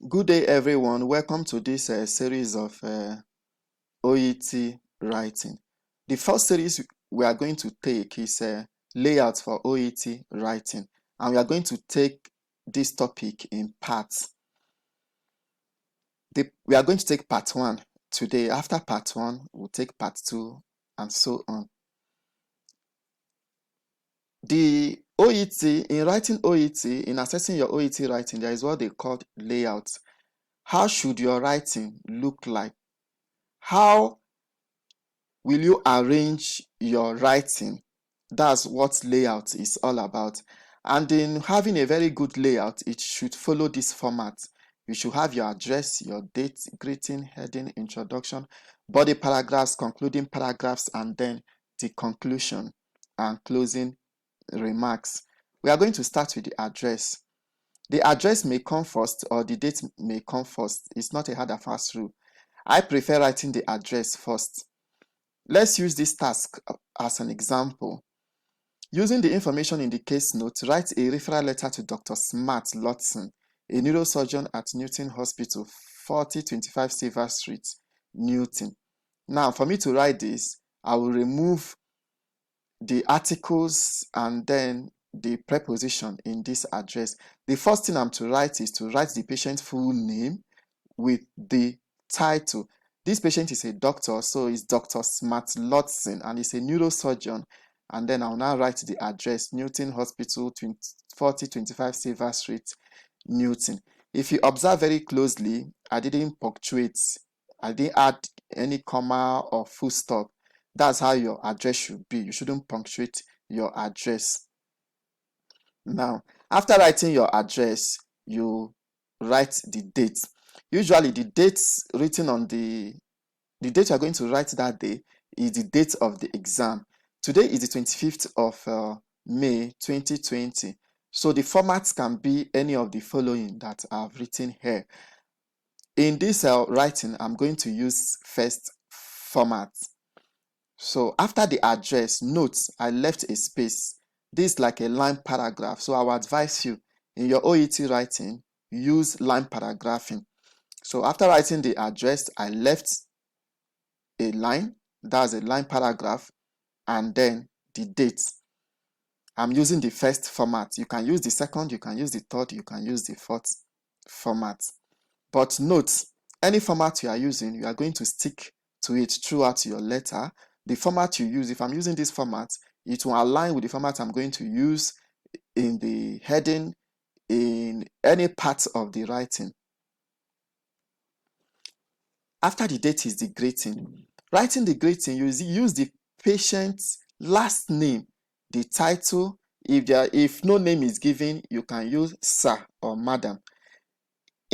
Good day, everyone. Welcome to this series of OET writing. The first series we are going to take is layout for OET writing, and we are going to take this topic in parts. We are going to take part 1 today. After part 1, we'll take part 2 and so on. The OET, in writing OET, in assessing your OET writing, there is what they call layout. How should your writing look like? How will you arrange your writing? That's what layout is all about. And in having a very good layout, it should follow this format. You should have your address, your date, greeting, heading, introduction, body paragraphs, concluding paragraphs, and then the conclusion and closing remarks. We are going to start with the address. The address may come first or the date may come first. It's not a hard and fast rule. I prefer writing the address first. Let's use this task as an example. Using the information in the case note, write a referral letter to Dr. Smart Lotson, a neurosurgeon at Newton Hospital, 4025 Silver Street, Newton. Now, for me to write this, I will remove the articles and then the preposition in this address. The first thing I'm to write is to write the patient's full name with the title. This patient is a doctor, so it's Dr. Smart Lotson, and he's a neurosurgeon. And then I'll now write the address, Newton Hospital, 4025 Silver Street, Newton. If you observe very closely, I didn't punctuate. I didn't add any comma or full stop. That's how your address should be. You shouldn't punctuate your address. Now, after writing your address, you write the date. Usually, the dates written on the date you are going to write that day is the date of the exam. Today is the 25th of May 2020. So the formats can be any of the following that I've written here. In this writing, I'm going to use first format. So after the address, note I left a space. This is like a line paragraph. So I would advise you in your OET writing, use line paragraphing. So after writing the address, I left a line, that's a line paragraph, and then the date. I'm using the first format. You can use the second, you can use the third, you can use the fourth format. But note, any format you are using, you are going to stick to it throughout your letter. The format you use, if I'm using this format, it will align with the format I'm going to use in the heading, in any part of the writing. After the date is the greeting. Writing the greeting, you use the patient's last name, the title. If no name is given, you can use sir or madam.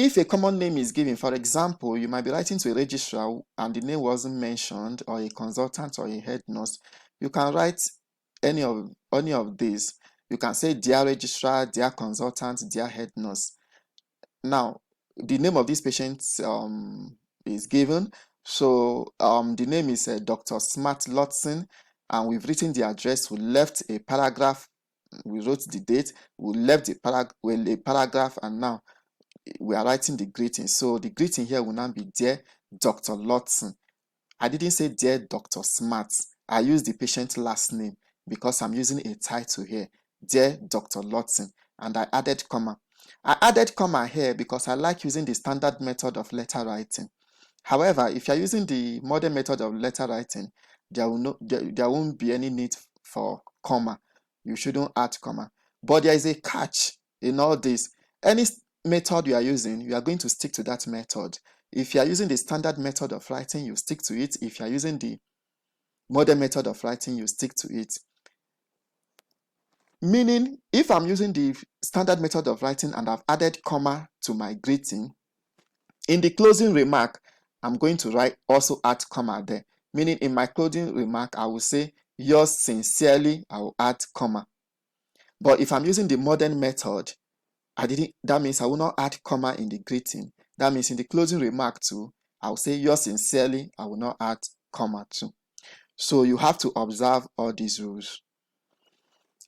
If a common name is given, for example, you might be writing to a registrar and the name wasn't mentioned, or a consultant or a head nurse, you can write any of these. You can say dear registrar, dear consultant, dear head nurse. Now, the name of this patient is given. So the name is Dr. Smart Lotson, and we've written the address. We left a paragraph. We wrote the date. We left a paragraph, and now we are writing the greeting. So the greeting here will now be dear Dr. Lotson. I didn't say dear Dr. Smart. I used the patient's last name because I'm using a title here, dear Dr. Lotson, and I added comma. I added comma here because I like using the standard method of letter writing. However, if you're using the modern method of letter writing, there won't be any need for comma. You shouldn't add comma. But there is a catch in all this. Any method you are using, you are going to stick to that method. If you are using the standard method of writing, you stick to it. If you are using the modern method of writing, you stick to it. Meaning, if I'm using the standard method of writing and I've added comma to my greeting, in the closing remark, I'm going to also add comma there. Meaning, in my closing remark, I will say, yours sincerely, I will add comma. But if I'm using the modern method, that means I will not add comma in the greeting. That means in the closing remark too, I will say yours sincerely, I will not add comma too. So you have to observe all these rules.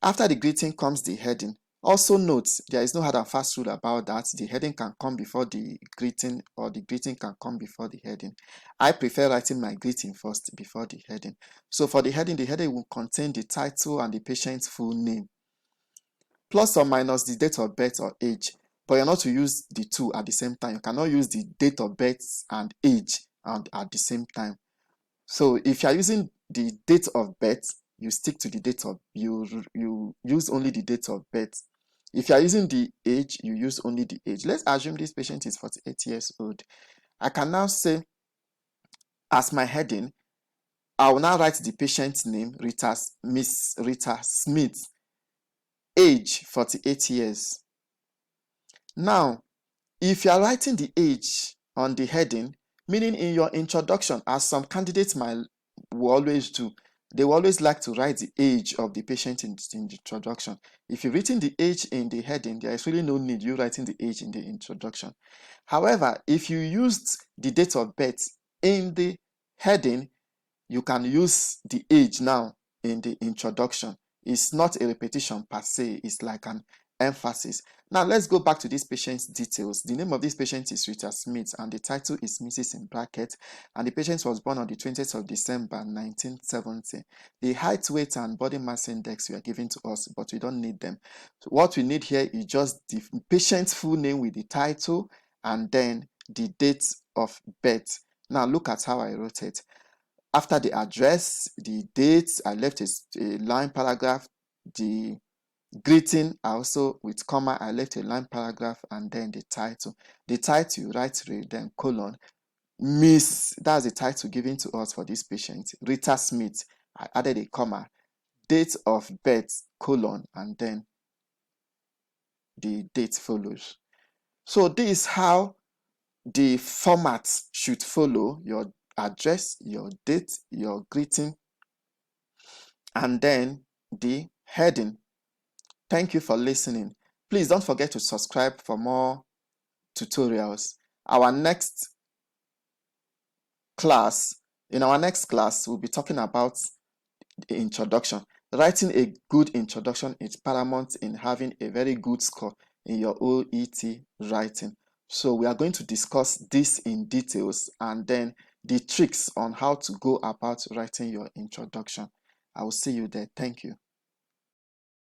After the greeting comes the heading. Also note, there is no hard and fast rule about that. The heading can come before the greeting, or the greeting can come before the heading. I prefer writing my greeting first before the heading. So for the heading will contain the title and the patient's full name, plus or minus the date of birth or age. But you're not to use the two at the same time. You cannot use the date of birth and age at the same time. So if you are using the date of birth, you stick to the date of, you use only the date of birth. If you are using the age, you use only the age. Let's assume this patient is 48 years old. I can now say, as my heading, I will now write the patient's name, Miss Rita Smith, age 48 years. Now, if you are writing the age on the heading, meaning in your introduction, as some candidates will always do, they will always like to write the age of the patient in the introduction. If you've written the age in the heading, there is really no need you writing the age in the introduction. However, if you used the date of birth in the heading, you can use the age now in the introduction. It's not a repetition per se, it's like an emphasis. Now let's go back to this patient's details. The name of this patient is Rita Smith and the title is Mrs. in bracket, and the patient was born on the 20th of December 1970. The height, weight and body mass index were given to us, but we don't need them. So what we need here is just the patient's full name with the title and then the date of birth. Now look at how I wrote it. After the address, the date, I left a line paragraph. The greeting, also with comma, I left a line paragraph, and then the title. The title, right, then colon, Miss, that's the title given to us for this patient, Rita Smith. I added a comma, date of birth, colon, and then the date follows. So this is how the format should follow: your address, your date, your greeting, and then the heading. Thank you for listening. Please don't forget to subscribe for more tutorials. In our next class, we'll be talking about the introduction. Writing a good introduction is paramount in having a very good score in your OET writing. So we are going to discuss this in details and then the tricks on how to go about writing your introduction. I will see you there. Thank you.